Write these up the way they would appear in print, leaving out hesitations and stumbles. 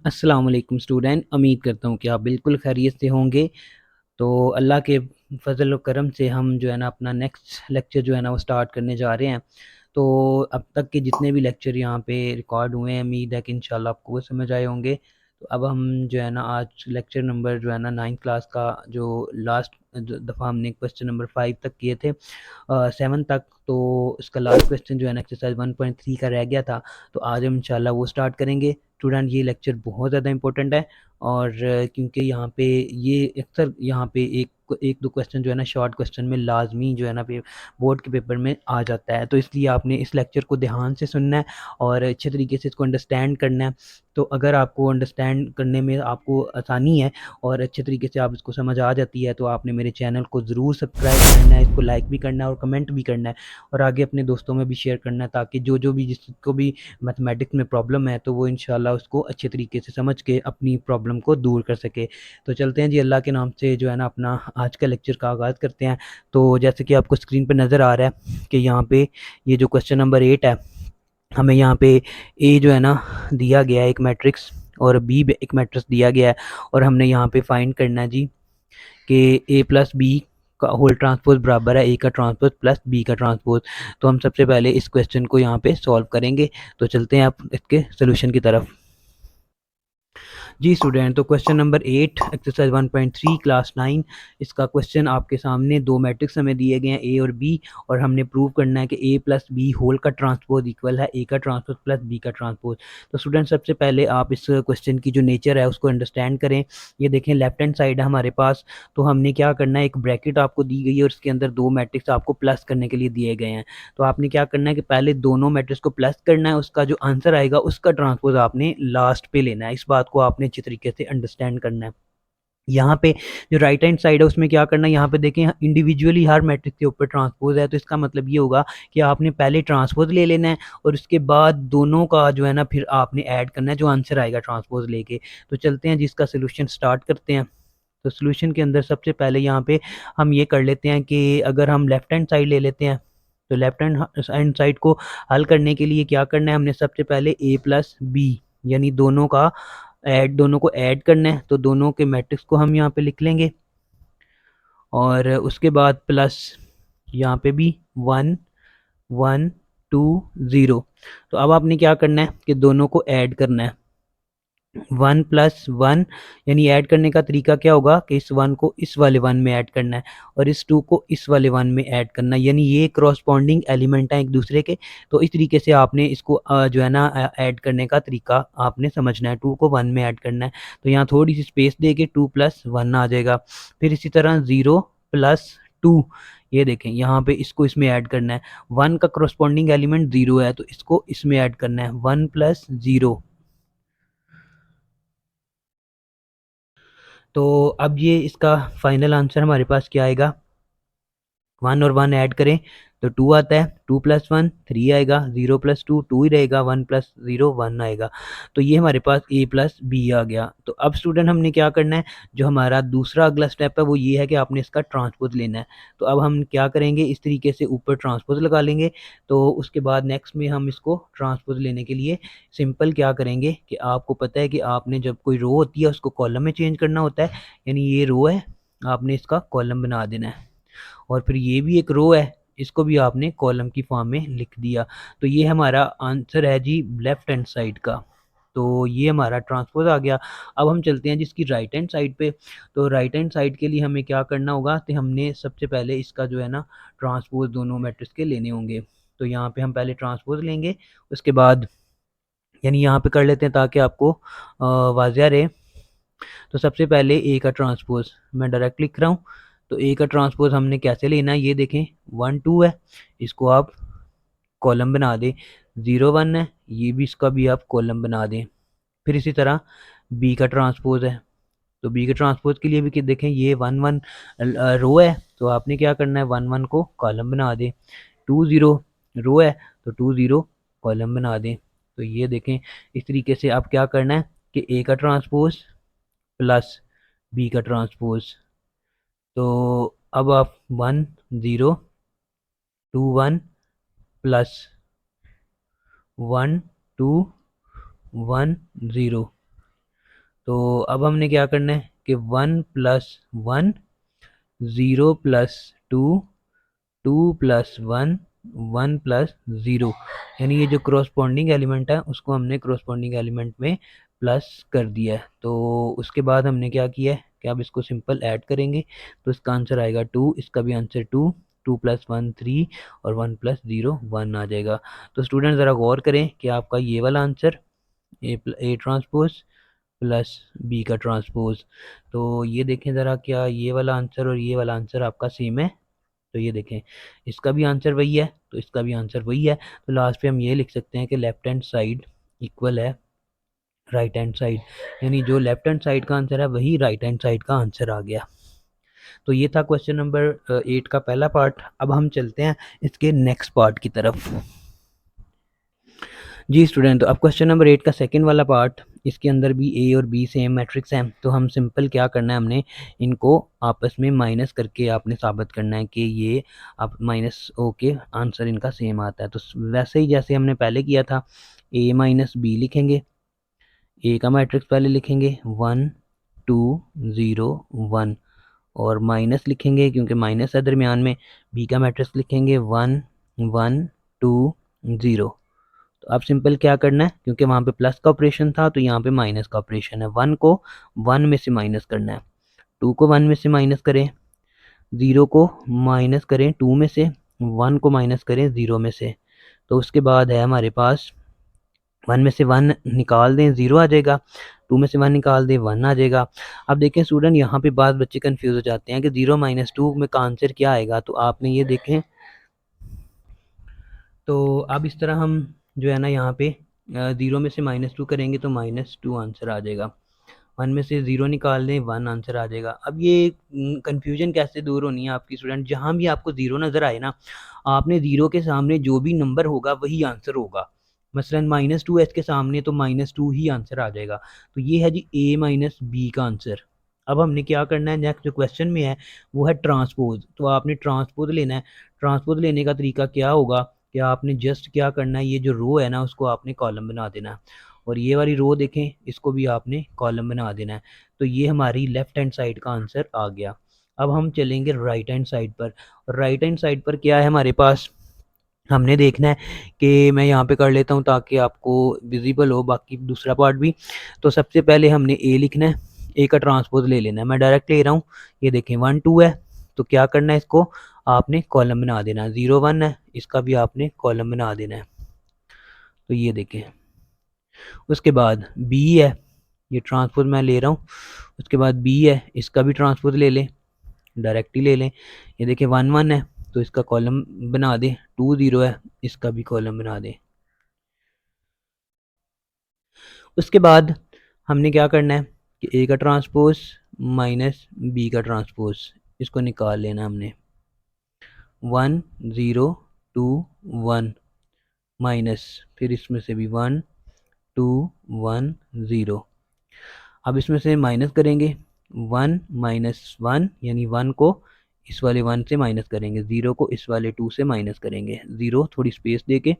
अस्सलाम वालेकुम स्टूडेंट। उम्मीद करता हूँ कि आप बिल्कुल खैरियत से होंगे। तो अल्लाह के फजल व करम से हम जो है ना अपना नेक्स्ट लेक्चर जो है ना वो स्टार्ट करने जा रहे हैं। तो अब तक के जितने भी लेक्चर यहाँ पे रिकॉर्ड हुए हैं, उम्मीद है कि इंशाल्लाह आपको वो समझ आए होंगे। तो अब हम जो है ना आज लेक्चर नंबर जो है ना 9th क्लास का जो लास्ट दफ़ा हमने क्वेश्चन नंबर 5 तक किए थे, 7 तक। तो इसका लास्ट क्वेश्चन जो है ना एक्सरसाइज 1.3 का रह गया था। तो आज हम इंशाल्लाह वो स्टार्ट करेंगे। स्टूडेंट, ये लेक्चर बहुत ज़्यादा इंपॉर्टेंट है। और क्योंकि यहाँ पे ये अक्सर यहाँ पे एक दो क्वेश्चन जो है ना शॉर्ट क्वेश्चन में लाजमी जो है ना बोर्ड के पेपर में आ जाता है। तो इसलिए आपने इस लेक्चर को ध्यान से सुनना है और अच्छे तरीके से इसको अंडरस्टैंड करना है। तो अगर आपको अंडरस्टैंड करने में आपको आसानी है और अच्छे तरीके से आप इसको समझ आ जाती है, तो आपने मेरे चैनल को ज़रूर सब्सक्राइब करना है, इसको लाइक भी करना है और कमेंट भी करना है और आगे अपने दोस्तों में भी शेयर करना है, ताकि जो भी जिसको भी मैथमेटिक्स में प्रॉब्लम है तो वो इंशाल्लाह उसको अच्छे तरीके से समझ के अपनी प्रॉब्लम को दूर कर सके। तो चलते हैं जी, अल्लाह के नाम से जो है ना अपना आज का लेक्चर का आगाज़ करते हैं। तो जैसे कि आपको स्क्रीन पर नज़र आ रहा है कि यहाँ पे ये जो क्वेश्चन नंबर 8 है, हमें यहाँ पे ए जो है ना दिया गया है एक मैट्रिक्स और बी एक मैट्रिक्स दिया गया है। और हमने यहाँ पे फाइंड करना है जी कि ए प्लस बी का होल ट्रांसपोज बराबर है ए का ट्रांसपोज प्लस बी का ट्रांसपोज। तो हम सबसे पहले इस क्वेश्चन को यहाँ पे सॉल्व करेंगे। तो चलते हैं आप इसके सोल्यूशन की तरफ। जी स्टूडेंट, तो क्वेश्चन नंबर 8 एक्सरसाइज 1.3 क्लास 9, इसका क्वेश्चन आपके सामने दो मैट्रिक्स हमें दिए गए हैं ए और बी, और हमने प्रूव करना है कि ए प्लस बी होल का ट्रांसपोज इक्वल है ए का ट्रांसपोज प्लस बी का ट्रांसपोज। तो स्टूडेंट, सबसे पहले आप इस क्वेश्चन की जो नेचर है उसको अंडरस्टैंड करें। ये देखें, लेफ्ट हैंड साइड है हमारे पास। तो हमने क्या करना है, एक ब्रैकेट आपको दी गई है और उसके अंदर दो मैट्रिक्स आपको प्लस करने के लिए दिए गए हैं। तो आपने क्या करना है कि पहले दोनों मैट्रिक्स को प्लस करना है, उसका जो आंसर आएगा उसका ट्रांसपोज आपने लास्ट पे लेना है। इस बात को आपने अच्छी तरीके से अंडरस्टैंड करना है। यहाँ पे जो राइट हैंड साइड है उसमें क्या करना है, यहाँ पे देखें इंडिविजुअली हर मैट्रिक्स के ऊपर ट्रांसपोज है। तो इसका मतलब ये होगा कि आपने पहले ट्रांसपोज ले लेना है और उसके बाद दोनों का जो है ना फिर आपने ऐड करना है जो आंसर आएगा ट्रांसपोज लेके। तो चलते हैं जिसका सोल्यूशन स्टार्ट करते हैं। तो सोल्यूशन के अंदर सबसे पहले यहाँ पे हम ये कर लेते हैं कि अगर हम लेफ्ट हैंड साइड ले लेते हैं, तो लेफ्ट हैंड साइड को हल करने के लिए क्या करना है, हमने सबसे पहले ए प्लस बी यानी दोनों को ऐड करना है। तो दोनों के मैट्रिक्स को हम यहाँ पे लिख लेंगे और उसके बाद प्लस यहाँ पे भी 1 1 2 0। तो अब आपने क्या करना है कि दोनों को ऐड करना है। 1 + 1 यानी ऐड करने का तरीका क्या होगा कि इस 1 को इस वाले 1 में ऐड करना है और इस 2 को इस वाले 1 में ऐड करना है, यानी ये क्रॉसपॉन्डिंग एलिमेंट हैं एक दूसरे के। तो इस तरीके से आपने इसको जो है ना ऐड करने का तरीका आपने समझना है। 2 को 1 में ऐड करना है, तो यहाँ थोड़ी सी स्पेस दे के 2 + 1 आ जाएगा। फिर इसी तरह 0 + 2, ये देखें यहाँ पे इसको इसमें ऐड करना है। 1 का क्रॉसपॉन्डिंग एलिमेंट 0 है, तो इसको इसमें ऐड करना है 1 + 0। तो अब ये इसका फाइनल आंसर हमारे पास क्या आएगा, 1 और 1 ऐड करें तो 2 आता है, 2 + 1 3 आएगा, 0 + 2 2 ही रहेगा, 1 + 0 1 आएगा। तो ये हमारे पास a + b आ गया। तो अब स्टूडेंट हमने क्या करना है, जो हमारा दूसरा अगला स्टेप है वो ये है कि आपने इसका ट्रांसपोज लेना है। तो अब हम क्या करेंगे, इस तरीके से ऊपर ट्रांसपोज लगा लेंगे। तो उसके बाद नेक्स्ट में हम इसको ट्रांसपोज लेने के लिए सिंपल क्या करेंगे कि आपको पता है कि आपने जब कोई रो होती है उसको कॉलम में चेंज करना होता है, यानी ये रो है, आपने इसका कॉलम बना देना है। और फिर ये भी एक रो है, इसको भी आपने कॉलम की फॉर्म में लिख दिया। तो ये हमारा आंसर है जी लेफ्ट हैंड साइड का। तो ये हमारा ट्रांसपोज आ गया। अब हम चलते हैं जिसकी राइट हैंड साइड पे। तो राइट हैंड साइड के लिए हमें क्या करना होगा, तो हमने सबसे पहले इसका जो है ना ट्रांसपोज दोनों मैट्रिक्स के लेने होंगे। तो यहाँ पे हम पहले ट्रांसपोज लेंगे, उसके बाद यानी यहाँ पे कर लेते हैं ताकि आपको वाजिया रहे। तो सबसे पहले ए का ट्रांसपोज मैं डायरेक्ट लिख रहा हूँ। तो ए का ट्रांसपोज हमने कैसे लेना है, ये देखें 1 2 है, इसको आप कॉलम बना दें। 0 1 है, ये भी इसका भी आप कॉलम बना दें। फिर इसी तरह बी का ट्रांसपोज है। तो बी के ट्रांसपोज के लिए भी कि देखें ये 1 1 रो है, तो आपने क्या करना है 1 1 को कॉलम बना दें। 2 0 रो है, तो 2 0 कॉलम बना दें। तो ये देखें इस तरीके से आप क्या करना है कि ए का ट्रांसपोज प्लस बी का ट्रांसपोज। तो अब आप 1 0 2 1 प्लस 1 2 1 0, तो अब हमने क्या करना है कि 1+1, 0+2, 2+1, 1+0, यानी ये जो करस्पॉन्डिंग एलिमेंट है उसको हमने करस्पॉन्डिंग एलिमेंट में प्लस कर दिया है। तो उसके बाद हमने क्या किया है कि अब इसको सिंपल ऐड करेंगे तो इसका आंसर आएगा 2, इसका भी आंसर 2, 2+1 3 और 1+0 1 आ जाएगा। तो स्टूडेंट ज़रा गौर करें कि आपका ये वाला answer A transpose plus B का ट्रांसपोज, तो ये देखें ज़रा क्या ये वाला आंसर और ये वाला आंसर आपका सेम है। तो ये देखें इसका भी आंसर वही है तो इसका भी आंसर वही है। तो लास्ट पे हम ये लिख सकते हैं कि लेफ्ट हैंड साइड इक्वल है राइट हैंड साइड, यानी जो लेफ्ट हैंड साइड का आंसर है वही राइट हैंड साइड का आंसर आ गया। तो ये था क्वेश्चन नंबर 8 का पहला पार्ट। अब हम चलते हैं इसके नेक्स्ट पार्ट की तरफ। जी स्टूडेंट, तो अब क्वेश्चन नंबर 8 का सेकंड वाला पार्ट, इसके अंदर भी ए और बी सेम मैट्रिक्स हैं। तो हम सिंपल क्या करना है, हमने इनको आपस में माइनस करके आपने साबित करना है कि ये आप माइनस ओ के आंसर इनका सेम आता है। तो वैसे ही जैसे हमने पहले किया था, ए माइनस बी लिखेंगे, ए का मैट्रिक्स पहले लिखेंगे 1 2 0 1 और माइनस लिखेंगे क्योंकि माइनस है दरमियान में, बी का मैट्रिक्स लिखेंगे 1 1 2 0। तो अब सिंपल क्या करना है, क्योंकि वहाँ पे प्लस का ऑपरेशन था तो यहाँ पे माइनस का ऑपरेशन है। 1 को 1 में से माइनस करना है, 2 को 1 में से माइनस करें, 0 को माइनस करें 2 में से, 1 को माइनस करें 0 में से। तो उसके बाद है हमारे पास 1 में से 1 निकाल दें 0 आ जाएगा, 2 में से 1 निकाल दें 1 आ जाएगा। अब देखें स्टूडेंट, यहाँ पे बाद बच्चे कंफ्यूज हो जाते हैं कि 0 - 2 में का आंसर क्या आएगा। तो आपने ये देखें, तो अब इस तरह हम जो है ना यहाँ पे 0 में से -2 करेंगे तो -2 आंसर आ जाएगा। 1 में से 0 निकाल दें 1 आंसर आ जाएगा। अब ये कन्फ्यूजन कैसे दूर होनी है आपकी स्टूडेंट, जहाँ भी आपको 0 नज़र आए ना, आपने 0 के सामने जो भी नंबर होगा वही आंसर होगा। मसलन -2 के सामने तो -2 ही आंसर आ जाएगा। तो ये है जी a माइनस बी का आंसर। अब हमने क्या करना है, नेक्स्ट जो क्वेश्चन में है वो है ट्रांसपोज। तो आपने ट्रांसपोज लेना है। ट्रांसपोज लेने का तरीका क्या होगा कि आपने जस्ट क्या करना है, ये जो रो है ना उसको आपने कॉलम बना देना है, और ये वाली रो देखें इसको भी आपने कॉलम बना देना है। तो ये हमारी लेफ्ट हैंड साइड का आंसर आ गया। अब हम चलेंगे राइट हैंड साइड पर। राइट हैंड साइड पर क्या है हमारे पास, हमने देखना है कि मैं यहाँ पे कर लेता हूँ ताकि आपको विजिबल हो बाकी दूसरा पार्ट भी। तो सबसे पहले हमने ए लिखना है, ए का ट्रांसपोज ले लेना है। मैं डायरेक्ट ले रहा हूँ, ये देखें 1 2 है तो क्या करना है, इसको आपने कॉलम बना देना है। 0 1 है, इसका भी आपने कॉलम बना देना है। तो ये देखें, उसके बाद बी है, ये ट्रांसपोज मैं ले रहा हूँ। उसके बाद बी है, इसका भी ट्रांसपोज ले लें, डायरेक्ट ही ले लें। ये देखिए 1 1 है तो इसका कॉलम बना दें, 2 0 है इसका भी कॉलम बना दें। उसके बाद हमने क्या करना है कि ए का ट्रांसपोज माइनस बी का ट्रांसपोज, इसको निकाल लेना हमने। 1 0 2 1 माइनस, फिर इसमें से भी 1 2 1 0। अब इसमें से माइनस करेंगे, 1 - 1 यानी 1 को इस वाले 1 से माइनस करेंगे, 0 को इस वाले 2 से माइनस करेंगे, 0 थोड़ी स्पेस देके,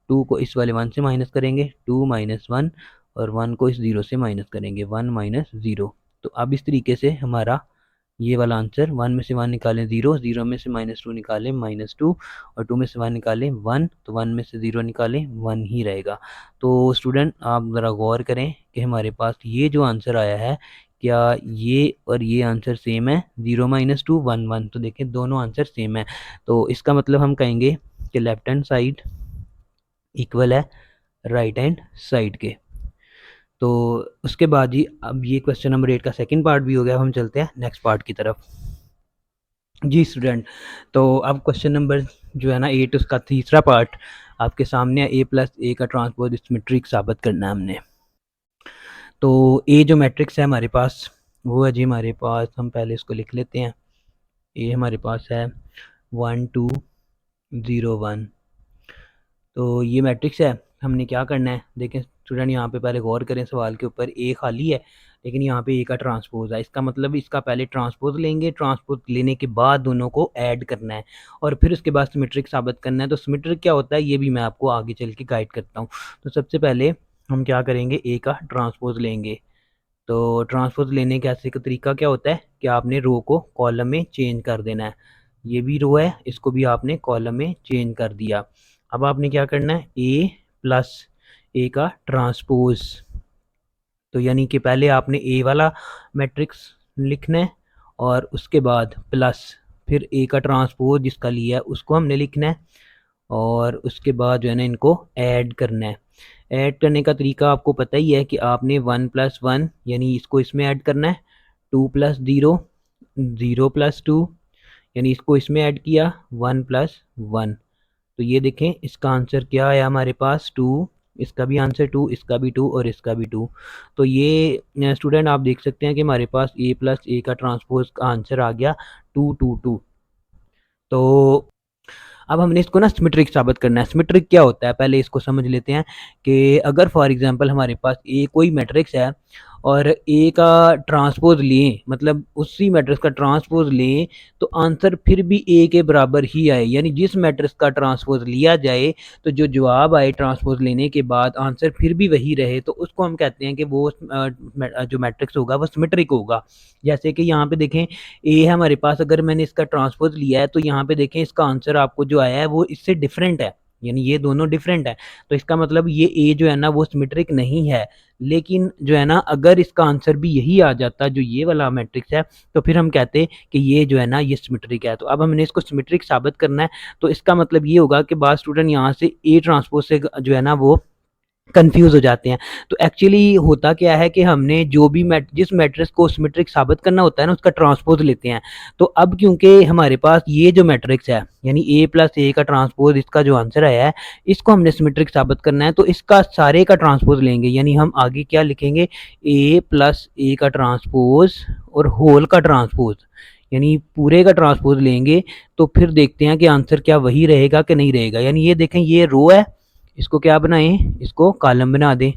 2 को इस वाले 1 से माइनस करेंगे, 2 - 1 और 1 को इस 0 से माइनस करेंगे, 1 - 0। तो अब इस तरीके से हमारा ये वाला आंसर, 1 में से 1 निकालें 0, 0 में से -2 निकालें -2 और 2 में से 1 निकालें 1, तो 1 में से 0 निकालें 1 ही रहेगा। तो स्टूडेंट आप ज़रा गौर करें कि हमारे पास ये जो आंसर आया है, क्या ये और ये आंसर सेम है, 0 - 2 1 1। तो देखें दोनों आंसर सेम है। तो इसका मतलब हम कहेंगे कि लेफ्ट हैंड साइड इक्वल है राइट हैंड साइड के। तो उसके बाद जी अब ये क्वेश्चन नंबर 8 का सेकंड पार्ट भी हो गया। अब हम चलते हैं नेक्स्ट पार्ट की तरफ। जी स्टूडेंट, तो अब क्वेश्चन नंबर जो है ना 8 उसका तीसरा पार्ट आपके सामने है। a+a का ट्रांसपोज इस मैट्रिक्स साबित करना है हमने। तो ए जो मैट्रिक्स है हमारे पास वो है जी, हमारे पास हम पहले इसको लिख लेते हैं। ए हमारे पास है 1 2 0 1। तो ये मैट्रिक्स है। हमने क्या करना है, देखें स्टूडेंट यहाँ पे पहले गौर करें सवाल के ऊपर, ए खाली है लेकिन यहाँ पे ए का ट्रांसपोज है। इसका मतलब इसका पहले ट्रांसपोज लेंगे, ट्रांसपोज लेने के बाद दोनों को ऐड करना है और फिर उसके बाद सिमेट्रिक साबित करना है। तो सिमेट्रिक क्या होता है ये भी मैं आपको आगे चल के गाइड करता हूँ। तो सबसे पहले हम क्या करेंगे, ए का ट्रांसपोज लेंगे। तो ट्रांसपोज़ लेने का ऐसे का तरीका क्या होता है कि आपने रो को कॉलम में चेंज कर देना है। ये भी रो है, इसको भी आपने कॉलम में चेंज कर दिया। अब आपने क्या करना है, ए प्लस ए का ट्रांसपोज़। तो यानी कि पहले आपने ए वाला मैट्रिक्स लिखना है और उसके बाद प्लस फिर ए का ट्रांसपोज़ जिसका लिया है उसको हमने लिखना है और उसके बाद जो है ना इनको ऐड करना है। ऐड करने का तरीका आपको पता ही है कि आपने 1 + 1 यानी इसको इसमें ऐड करना है, 2 + 0, 0 + 2 यानी इसको इसमें ऐड किया, 1 + 1। तो ये देखें इसका आंसर क्या आया हमारे पास, 2। इसका भी आंसर 2, इसका भी 2 और इसका भी 2। तो ये स्टूडेंट आप देख सकते हैं कि हमारे पास ए प्लस ए का ट्रांसपोज का आंसर आ गया 2 2 2। तो अब हमने इसको ना सिमेट्रिक साबित करना है। सिमेट्रिक क्या होता है पहले इसको समझ लेते हैं कि अगर फॉर एग्जांपल हमारे पास ए कोई मैट्रिक्स है और ए का ट्रांसपोज लें, मतलब उसी मैट्रिक्स का ट्रांसपोज लें तो आंसर फिर भी ए के बराबर ही आए। यानी जिस मैट्रिक्स का ट्रांसपोज लिया जाए तो जो जवाब आए ट्रांसपोज लेने के बाद आंसर फिर भी वही रहे, तो उसको हम कहते हैं कि वो जो मैट्रिक्स होगा वो सिमेट्रिक होगा। जैसे कि यहाँ पे देखें ए है हमारे पास, अगर मैंने इसका ट्रांसपोज लिया है तो यहाँ पे देखें इसका आंसर आपको जो आया है वो इससे डिफरेंट है, यानी ये दोनों डिफरेंट है। तो इसका मतलब ये ए जो है ना वो सिमेट्रिक नहीं है। लेकिन जो है ना अगर इसका आंसर भी यही आ जाता जो ये वाला मैट्रिक्स है तो फिर हम कहते कि ये जो है ना ये सिमेट्रिक है। तो अब हमने इसको सिमेट्रिक साबित करना है, तो इसका मतलब ये होगा कि बाद स्टूडेंट यहाँ से ए ट्रांसपोज से जो है ना वो कंफ्यूज हो जाते हैं। तो एक्चुअली होता क्या है कि हमने जो भी जिस मैट्रिक्स को सिमेट्रिक साबित करना होता है ना उसका ट्रांसपोज लेते हैं। तो अब क्योंकि हमारे पास ये जो मैट्रिक्स है यानी ए प्लस ए का ट्रांसपोज, इसका जो आंसर आया है इसको हमने सिमेट्रिक साबित करना है, तो इसका सारे का ट्रांसपोज लेंगे। यानी हम आगे क्या लिखेंगे, ए प्लस ए का ट्रांसपोज और होल का ट्रांसपोज, यानी पूरे का ट्रांसपोज लेंगे। तो फिर देखते हैं कि आंसर क्या वही रहेगा कि नहीं रहेगा। यानी ये देखें ये रो है, इसको क्या बनाएं, इसको कॉलम बना दें।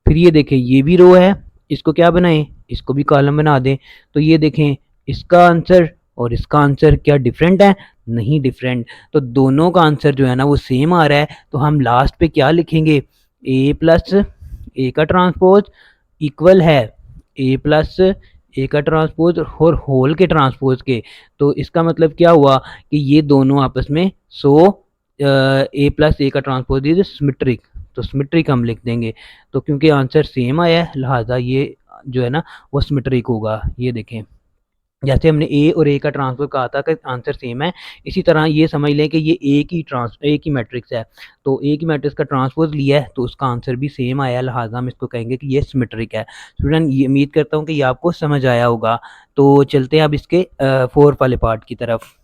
फिर ये देखें ये भी रो है, इसको क्या बनाएं, इसको भी कॉलम बना दें। तो ये देखें इसका आंसर और इसका आंसर क्या डिफरेंट है, नहीं डिफरेंट। तो दोनों का आंसर जो है ना वो सेम आ रहा है। तो हम लास्ट पे क्या लिखेंगे, ए प्लस ए का ट्रांसपोज इक्वल है ए प्लस ए का ट्रांसपोज और होल के ट्रांसपोज के। तो इसका मतलब क्या हुआ कि ये दोनों आपस में ए प्लस ए का ट्रांसपोज इज सिमेट्रिक। तो सिमेट्रिक हम लिख देंगे। तो क्योंकि आंसर सेम आया है लिहाजा ये जो है ना वो सिमेट्रिक होगा। ये देखें जैसे हमने ए और ए का ट्रांसपोज कहा था कि आंसर सेम है, इसी तरह ये समझ लें कि ये ए की मैट्रिक्स है। तो ए की मैट्रिक्स का ट्रांसपोज लिया है तो उसका आंसर भी सेम आया, लिहाजा हम इसको कहेंगे कि ये सिमेट्रिक है। स्टूडेंट ये उम्मीद करता हूँ कि ये आपको समझ आया होगा। तो चलते हैं अब इसके 4 वाले पार्ट की तरफ।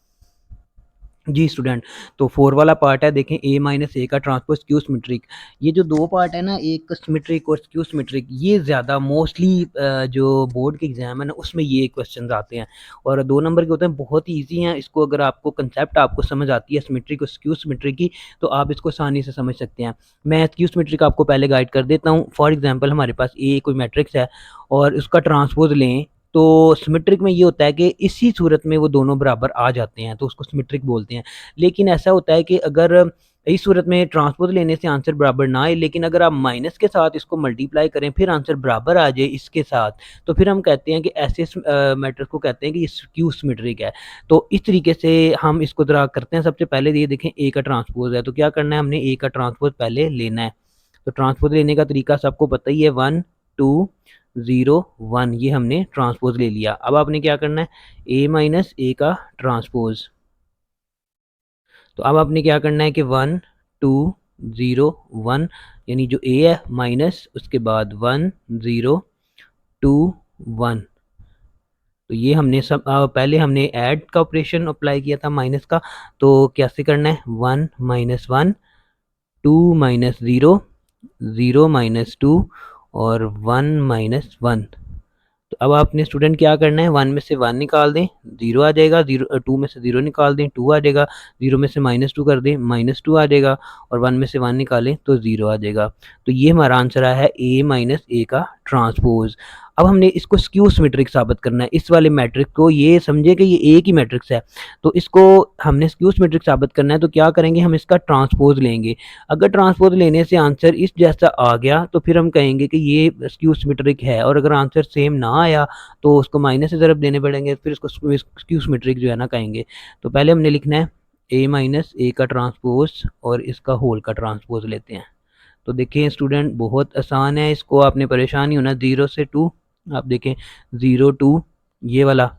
जी स्टूडेंट, तो 4 वाला पार्ट है, देखें ए माइनस ए का ट्रांसपोज क्यू सिमेट्रिक। ये जो दो पार्ट है ना, एक सिमेट्रिक और क्यू सिमेट्रिक, ये ज़्यादा मोस्टली जो बोर्ड के एग्जाम है ना उसमें ये क्वेश्चंस आते हैं और 2 नंबर के होते हैं, बहुत ही ईजी हैं। इसको अगर आपको कंसेप्ट आपको समझ आती है सिमेट्रिक और क्यू सिमेट्रिक की तो आप इसको आसानी से समझ सकते हैं। मैं क्यू सिमेट्रिक आपको पहले गाइड कर देता हूँ। फॉर एग्जाम्पल हमारे पास ए कोई मैट्रिक्स है और उसका ट्रांसपोज लें तो सिमेट्रिक में ये होता है कि इसी सूरत में वो दोनों बराबर आ जाते हैं तो उसको सिमेट्रिक बोलते हैं। लेकिन ऐसा होता है कि अगर इस सूरत में ट्रांसपोज लेने से आंसर बराबर ना आए, लेकिन अगर आप माइनस के साथ इसको मल्टीप्लाई करें फिर आंसर बराबर आ जाए इसके साथ, तो फिर हम कहते हैं कि ऐसे मैट्रिक्स को कहते हैं कि ये स्क्यू सिमेट्रिक है। तो इस तरीके से हम इसको ज़रा करते हैं। सबसे पहले ये देखें ए का ट्रांसपोज है, तो क्या करना है, हमने ए का ट्रांसपोज पहले लेना है। तो ट्रांसपोज लेने का तरीका सबको पता ही है, 1 2 0 1, ये हमने ट्रांसपोज ले लिया। अब आपने क्या करना है, ए माइनस ए का ट्रांसपोज। तो अब आपने क्या करना है कि 1 2 0 1, यानी जो ए है माइनस उसके बाद 1 0 2 1। तो ये हमने सब पहले हमने ऐड का ऑपरेशन अप्लाई किया था माइनस का, तो कैसे करना है, 1 माइनस 1 2 माइनस 0 0 माइनस 2 और 1 माइनस 1। तो अब आपने स्टूडेंट क्या करना है, 1 में से 1 निकाल दें, 0 आ जाएगा। 2 में से 0 निकाल दें, 2 आ जाएगा। 0 में से -2 कर दें, -2 आ जाएगा। और 1 में से 1 निकालें तो 0 आ जाएगा। तो ये हमारा आंसर आया है ए माइनस ए का ट्रांसपोज। अब हमने इसको स्क्यू सिमेट्रिक साबित करना है। इस वाले मैट्रिक्स को ये समझे कि ये एक ही मैट्रिक्स है, तो इसको हमने स्क्यू सिमेट्रिक साबित करना है। तो क्या करेंगे, हम इसका ट्रांसपोज लेंगे। अगर ट्रांसपोज लेने से आंसर इस जैसा आ गया तो फिर हम कहेंगे कि ये स्क्यू सिमेट्रिक है, और अगर आंसर सेम ना आया तो उसको माइनस से ज़रब देने पड़ेंगे, फिर इसको स्क्यू सिमेट्रिक जो है ना कहेंगे। तो पहले हमने लिखना है a माइनस ए का ट्रांसपोज और इसका होल का ट्रांसपोज लेते हैं। तो देखिए स्टूडेंट बहुत आसान है, इसको आपने परेशान नहीं होना। 0 से 2, आप देखें 0 2, ये वाला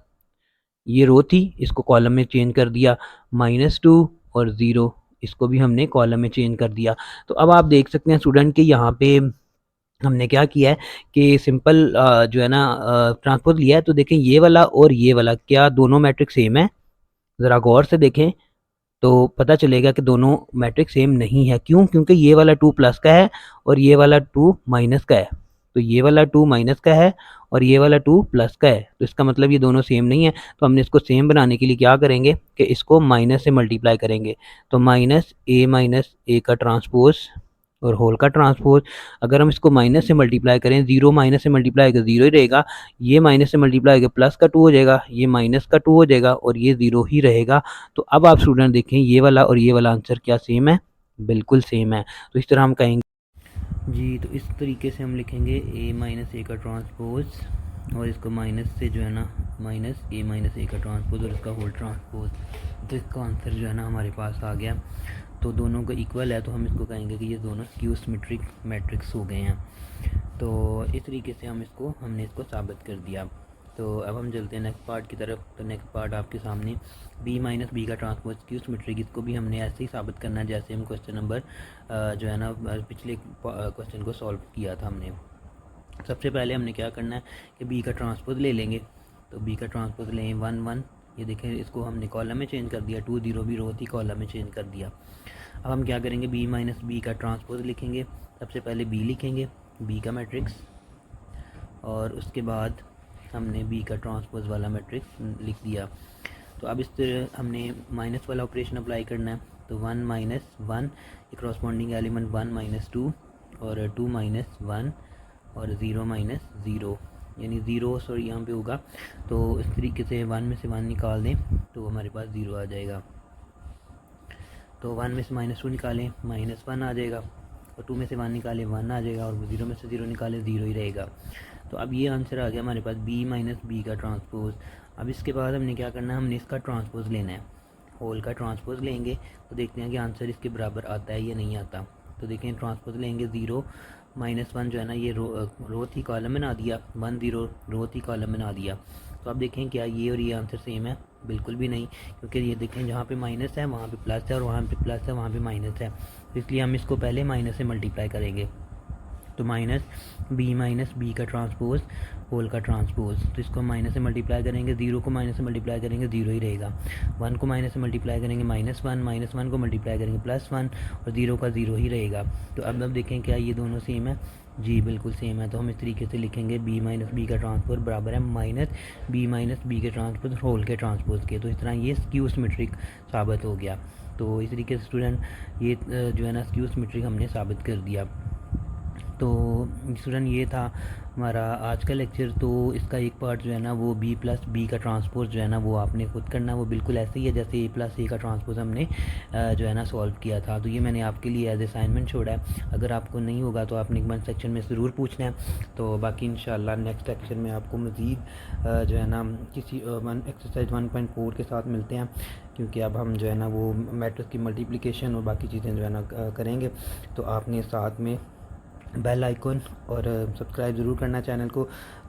ये रो थी, इसको कॉलम में चेंज कर दिया, -2 और 0 इसको भी हमने कॉलम में चेंज कर दिया। तो अब आप देख सकते हैं स्टूडेंट कि यहाँ पे हमने क्या किया है कि सिंपल जो है ना ट्रांसपोज लिया है। तो देखें ये वाला और ये वाला, क्या दोनों मैट्रिक्स सेम है? ज़रा गौर से देखें तो पता चलेगा कि दोनों मैट्रिक्स सेम नहीं है। क्यों? क्योंकि ये वाला 2 प्लस का है और ये वाला 2 माइनस का है। तो ये वाला 2 माइनस का है और ये वाला 2 प्लस का है, तो इसका मतलब ये दोनों सेम नहीं है। तो हमने इसको सेम बनाने के लिए क्या करेंगे कि इसको माइनस से मल्टीप्लाई करेंगे। तो माइनस ए का ट्रांसपोज और होल का ट्रांसपोज, अगर हम इसको माइनस से मल्टीप्लाई करें, 0 माइनस से मल्टीप्लाई होगा 0 ही रहेगा, ये माइनस से मल्टीप्लाई होगा प्लस का 2 हो जाएगा, ये माइनस का 2 हो जाएगा और ये 0 ही रहेगा। तो अब आप स्टूडेंट देखें ये वाला और ये वाला आंसर क्या सेम है? बिल्कुल सेम है। तो इस तरह हम कहेंगे जी, तो इस तरीके से हम लिखेंगे a माइनस ए का ट्रांसपोज और इसको माइनस से जो है ना माइनस ए का ट्रांसपोज और इसका होल ट्रांसपोज। तो इसका आंसर जो है ना हमारे पास आ गया। तो दोनों का इक्वल है, तो हम इसको कहेंगे कि ये दोनों स्क्यू सिमेट्रिक मैट्रिक्स हो गए हैं। तो इस तरीके से हमने इसको साबित कर दिया। तो अब हम चलते हैं नेक्स्ट पार्ट की तरफ। तो नेक्स्ट पार्ट आपके सामने b माइनस बी का ट्रांसपोज स्क्यू सिमेट्रिक, इसको भी हमने ऐसे ही साबित करना है जैसे हम क्वेश्चन नंबर जो है ना पिछले क्वेश्चन को सॉल्व किया था हमने। सबसे पहले हमने क्या करना है कि b का ट्रांसपोज ले लेंगे। तो b का ट्रांसपोज लें 1 1, ये देखें इसको हमने कॉलम में चेंज कर दिया, 2 0 भी रो थी कॉलम में चेंज कर दिया। अब हम क्या करेंगे, b माइनस बी का ट्रांसपोज लिखेंगे। सबसे पहले b लिखेंगे, b का मैट्रिक्स, और उसके बाद हमने b का ट्रांसपोज वाला मैट्रिक्स लिख दिया। तो अब इस तरह हमने माइनस वाला ऑपरेशन अप्लाई करना है। तो 1 माइनस 1 करस्पॉन्डिंग एलिमेंट 1 माइनस 2 और 2 माइनस 1 और 0 माइनस 0, यानी 0 सॉरी यहाँ पे होगा। तो इस तरीके से 1 में से 1 निकाल दें तो हमारे पास 0 आ जाएगा। तो 1 में से -2 निकालें -1 आ जाएगा, और 2 में से 1 निकालें 1 आ जाएगा, और 0 में से 0 निकालें 0 ही रहेगा। तो अब ये आंसर आ गया हमारे पास b माइनस बी का ट्रांसपोज। अब इसके बाद हमने क्या करना है, हमने इसका ट्रांसपोज लेना है, होल का ट्रांसपोज लेंगे। तो देखते हैं कि आंसर इसके बराबर आता है या नहीं आता। तो देखें ट्रांसपोज लेंगे, 0 -1 जो है ना ये रो थी कॉलम में ना दिया, 1 0 रो थी कॉलम में ना दिया। तो अब देखें क्या ये और ये आंसर सेम है? बिल्कुल भी नहीं, क्योंकि ये देखें जहाँ पे माइनस है वहाँ पे प्लस है, और वहाँ पे प्लस है वहाँ पे माइनस है। तो इसलिए हम इसको पहले माइनस से मल्टीप्लाई करेंगे। तो माइनस बी का ट्रांसपोज होल का ट्रांसपोज, तो इसको माइनस से मल्टीप्लाई करेंगे, 0 को माइनस से मल्टीप्लाई करेंगे 0 ही रहेगा, 1 को माइनस से मल्टीप्लाई करेंगे -1 को मल्टीप्लाई करेंगे +1 और 0 का 0 ही रहेगा। तो अब देखें क्या ये दोनों सेम है? जी बिल्कुल सेम है। तो हम इस तरीके से लिखेंगे b माइनस बी का ट्रांसपोज बराबर है माइनस बी के ट्रांसपोज होल के ट्रांसपोज के। तो इस तरह ये स्क्यू सिमेट्रिक साबित हो गया। तो इस तरीके से स्टूडेंट ये जो है ना स्क्यू सिमेट्रिक हमने साबित कर दिया। तो स्टूडेंट ये था हमारा आज का लेक्चर। तो इसका एक पार्ट जो है ना वो b प्लस बी का ट्रांसपोज जो है ना वो आपने खुद करना, वो बिल्कुल ऐसे ही है जैसे a प्लस ए का ट्रांसपोज हमने जो है ना सॉल्व किया था। तो ये मैंने आपके लिए एज असाइनमेंट छोड़ा है, अगर आपको नहीं होगा तो आपने कमेंट सेक्शन में ज़रूर पूछना है। तो बाकी इंशाल्लाह नेक्स्ट लेक्चर में आपको मज़ीद जो है ना किसी एक्सरसाइज 1.4 के साथ मिलते हैं, क्योंकि अब हम जो है ना वो मैट्रिक्स की मल्टीप्लिकेशन और बाकी चीज़ें जो है ना करेंगे। तो आपने साथ में बेल आइकन और सब्सक्राइब ज़रूर करना चैनल को,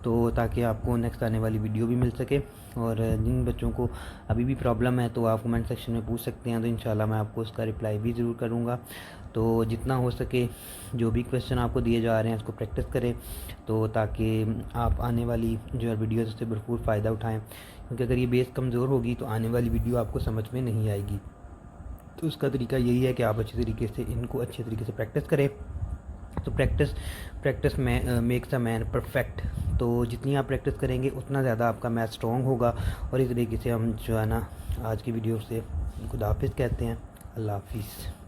तो ताकि आपको नेक्स्ट आने वाली वीडियो भी मिल सके। और जिन बच्चों को अभी भी प्रॉब्लम है तो आप कमेंट सेक्शन में पूछ सकते हैं, तो इंशाल्लाह मैं आपको उसका रिप्लाई भी ज़रूर करूँगा। तो जितना हो सके जो भी क्वेश्चन आपको दिए जा रहे हैं उसको प्रैक्टिस करें, तो ताकि आप आने वाली जो है वीडियो से भरपूर फ़ायदा उठाएँ, क्योंकि अगर ये बेस कमज़ोर होगी तो आने वाली वीडियो आपको समझ में नहीं आएगी। तो उसका तरीका यही है कि आप अच्छे तरीके से इनको अच्छे तरीके से प्रैक्टिस करें। तो प्रैक्टिस में मेक्स अ मैन परफेक्ट। तो जितनी आप प्रैक्टिस करेंगे उतना ज़्यादा आपका मैथ स्ट्रॉन्ग होगा। और इस तरीके से हम जो है ना आज की वीडियो से खुदा हाफिज़ कहते हैं। अल्लाह हाफिज़।